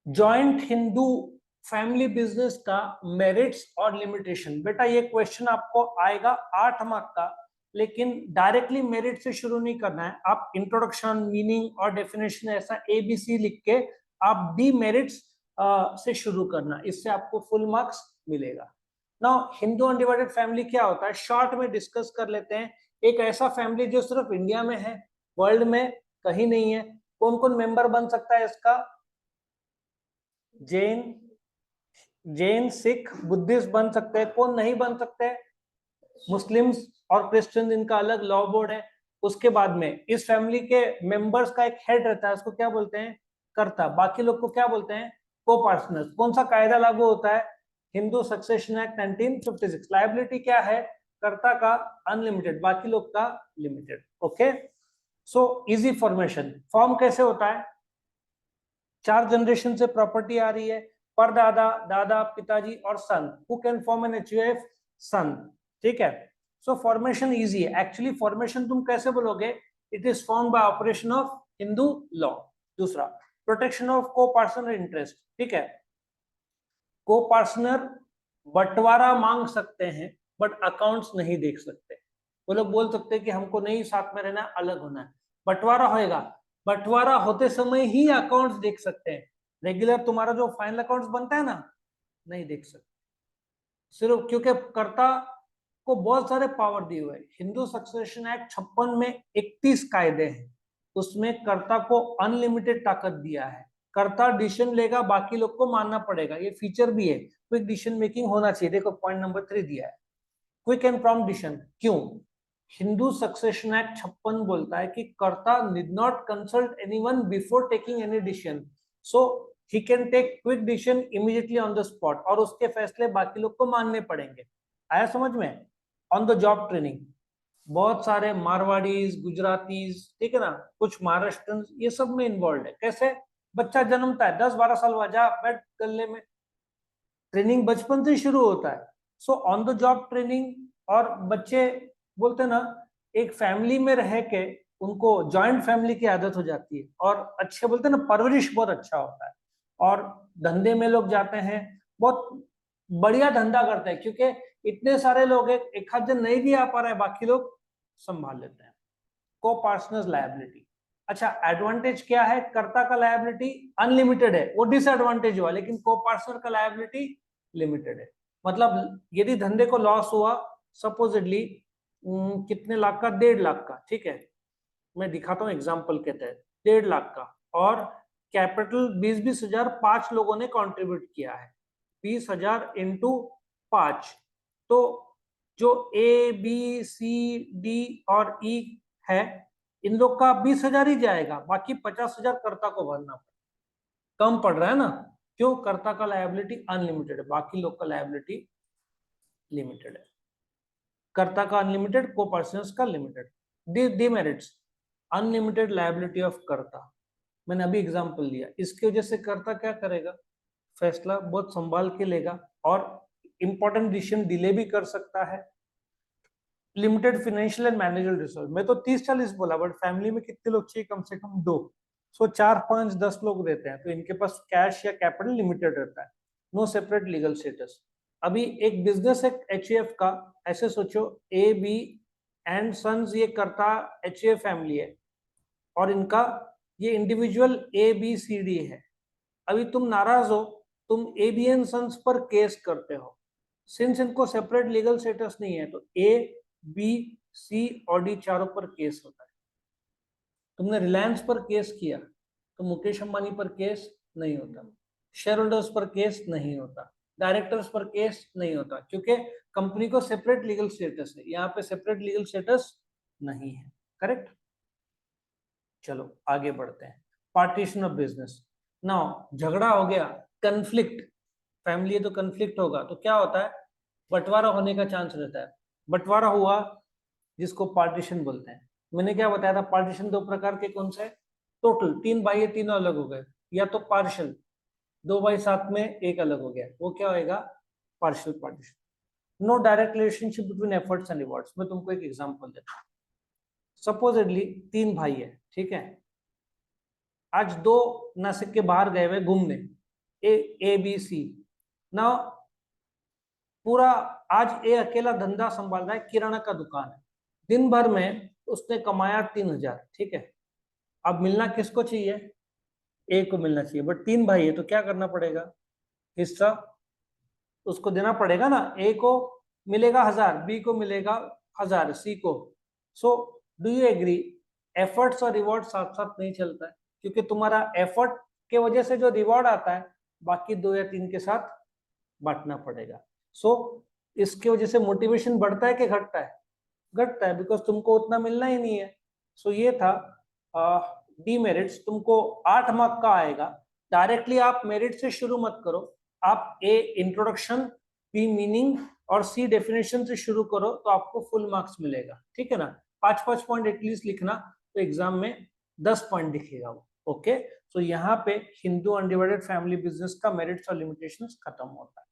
Joint Hindu family business का merits और limitation. बेटा ये क्वेश्चन आपको आएगा 8 मार्क का, लेकिन डायरेक्टली मेरिट से शुरू नहीं करना है। आप इंट्रोडक्शन, मीनिंग और डेफिनेशन ऐसा ABC लिख के आप डी मेरिट्स से शुरू करना, इससे आपको फुल मार्क्स मिलेगा। नाउ हिंदू अनडिवाइडेड फैमिली क्या होता है, शॉर्ट में डिस्कस कर लेते हैं। एक ऐसा फैमिली जो सिर्फ इंडिया में है, वर्ल्ड में कहीं नहीं है। कौन कौन मेंबर बन सकता है इसका? जैन, सिख, बुद्धिस्ट बन सकते हैं। कौन नहीं बन सकते? मुस्लिम्स और क्रिश्चियन, इनका अलग लॉ बोर्ड है। उसके बाद में इस फैमिली के मेंबर्स का एक हेड रहता है, उसको क्या बोलते हैं? कर्ता। बाकी लोग को क्या बोलते हैं? को पार्टनर्स। कौन सा कायदा लागू होता है? Hindu succession act 1956। लायबिलिटी क्या है? कर्ता का अनलिमिटेड, बाकी लोग का limited. Okay, so easy formation. Form कैसे होता है? 4 जनरेशन से प्रॉपर्टी आ रही है, परदादा, दादा, पिताजी और son. Who can form an HUF? Son. ठीक है, सो फॉर्मेशन इजी है। एक्चुअली फॉर्मेशन तुम कैसे बोलोगे? It is form by operation of Hindu law. दूसरा, protection of coparcener interest. ठीक है, को पार्टनर बंटवारा मांग सकते हैं बट अकाउंट्स नहीं देख सकते। वो लोग बोल सकते हैं कि हमको नहीं साथ में रहना, अलग होना है। बंटवारा होएगा, बंटवारा होते समय ही अकाउंट्स देख सकते हैं। रेगुलर तुम्हारा जो फाइनल अकाउंट्स बनता है ना, नहीं देख सकते। सिर्फ क्योंकि कर्ता को बहुत सारे पावर दिए हुए। हिंदू सक्सेशन एक्ट 56 में 31 कायदे हैं, उसमें कर्ता को अनलिमिटेड ताकत दिया है। कर्ता डिसीजन लेगा, बाकी लोग को मानना पड़ेगा। ये फीचर भी है, क्विक डिसीजन मेकिंग होना चाहिए। देखो पॉइंट नंबर 3 दिया है, क्विक एंड प्रॉम्प्ट डिसीजन। क्यों? हिंदू सक्सेशन एक्ट 56 बोलता है कि karta need not consult anyone before taking any decision, so he can take quick decision immediately on the spot, और उसके फैसले बाकी लोग को मानने पड़ेंगे। आया समझ में? ऑन द जॉब ट्रेनिंग, बहुत सारे मारवाड़ीज, गुजरातीज, ठीक है ना, कुछ महाराष्ट्र, ये सब में इन्वॉल्व है। कैसे? बच्चा जन्मता है, 10-12 साल हुआ, जा बैठ गले में। ट्रेनिंग बचपन से शुरू होता है। So on the job training. और बच्चे बोलते ना, एक फैमिली में रह के उनको जॉइंट फैमिली की आदत हो जाती है, और अच्छे बोलते ना, परवरिश बहुत अच्छा होता है। और धंधे में लोग जाते हैं, बहुत बढ़िया धंधा करते हैं, क्योंकि इतने सारे लोग एक आध जन नहीं भी आ पा रहा है, बाकी लोग संभाल लेते हैं। को पार्टनर्स लायबिलिटी। अच्छा, एडवांटेज क्या है? कर्ता का लायबिलिटी अनलिमिटेड है, वो डिसएडवांटेज हुआ, लेकिन को पार्टनर का लायबिलिटी लिमिटेड है। मतलब यदि धंधे को लॉस हुआ, सपोजिटली कितने लाख का? 1.5 लाख का। ठीक है, मैं दिखाता हूँ एग्जाम्पल के तहत। 1.5 लाख का, और कैपिटल 20-20 हजार 5 लोगों ने कंट्रीब्यूट किया है। 20,000 इंटू 5, तो जो A B C D और E है, इन लोग का 20,000 ही जाएगा, बाकी 50,000 कर्ता को भरना पड़ेगा। कम पड़ रहा है ना? क्यों? कर्ता का लायबिलिटी अनलिमिटेड है, बाकी लोग का लायबिलिटी लिमिटेड है। कर्ता का अनलिमिटेड, को पर्सनस का limited. Demerits, unlimited liability of कर्ता। मैंने अभी एग्जांपल दिया, इसकी वजह से कर्ता क्या करेगा? फैसला बहुत संभाल के लेगा, और इंपॉर्टेंट डिसीजन डिले भी कर सकता है। Limited financial and managerial resource. मैं तो 30-40 बोला, बट फैमिली में कितने लोग चाहिए? कम से कम 2। सो 4-5-10 लोग रहते हैं, तो इनके पास कैश या कैपिटल लिमिटेड रहता है। No separate legal status. अभी एक बिजनेस है HUF का, ऐसे सोचो, AB एंड सन्स, ये करता HUF फैमिली है, और इनका ये इंडिविजुअल ABCD है। अभी तुम नाराज हो, तुम AB एंड सन्स पर केस करते हो। सिंस इनको सेपरेट लीगल स्टेटस नहीं है, तो A, B, C और D चारों पर केस होता है। तुमने रिलायंस पर केस किया तो मुकेश अंबानी पर केस नहीं होता, शेयर होल्डर्स पर केस नहीं होता, डायरेक्टर्स पर केस नहीं होता, क्योंकि कंपनी को सेपरेट लीगल स्टेटस है। यहाँ पे सेपरेट लीगल स्टेटस नहीं है। करेक्ट? चलो आगे बढ़ते हैं। Partition of business. नाउ झगड़ा हो गया, कंफ्लिक्ट, फैमिली है तो कंफ्लिक्ट होगा, तो क्या होता है? बंटवारा होने का चांस रहता है। बंटवारा हुआ, जिसको पार्टीशन बोलते हैं। मैंने क्या बताया था? पार्टीशन 2 प्रकार के कौन से? टोटल 3 भाई है, तीनों अलग हो गए, या तो पार्शियल, 2 भाई साथ में एक अलग हो गया, वो क्या होएगा? Partial partition. No direct relationship between efforts and rewards. मैं तुमको एक एग्जांपल देता हूँ। सपोजिटली 3 भाई है, ठीक है, आज 2 नासिक के बाहर गए हुए घूमने, ए बी सी। ना पूरा आज ए अकेला धंधा संभाल रहा है, किराना का दुकान है, दिन भर में उसने कमाया 3,000, ठीक है। अब मिलना किसको चाहिए? ए को मिलना चाहिए, बट 3 भाई है तो क्या करना पड़ेगा? हिस्सा उसको देना पड़ेगा ना। ए को मिलेगा 1,000, बी को मिलेगा 1,000, सी को। So do you agree? Efforts और रिवॉर्ड साथ साथ नहीं चलता है, क्योंकि तुम्हारा एफर्ट के वजह से जो रिवॉर्ड आता है बाकी 2 या 3 के साथ बांटना पड़ेगा। सो इसके वजह से मोटिवेशन बढ़ता है कि घटता है? घटता है, बिकॉज तुमको उतना मिलना ही नहीं है। सो ये था डीमेरिट्स। तुमको 8 मार्क का आएगा। डायरेक्टली आप मेरिट से शुरू मत करो, आप ए इंट्रोडक्शन, बी मीनिंग और सी डेफिनेशन से शुरू करो, तो आपको फुल मार्क्स मिलेगा, ठीक है ना। 5-5 पॉइंट एटलीस्ट लिखना, तो एग्जाम में 10 पॉइंट दिखेगा वो। ओके, तो यहाँ पे हिंदू अनडिवाइडेड फैमिली बिजनेस का मेरिट्स और लिमिटेशंस खत्म होता है।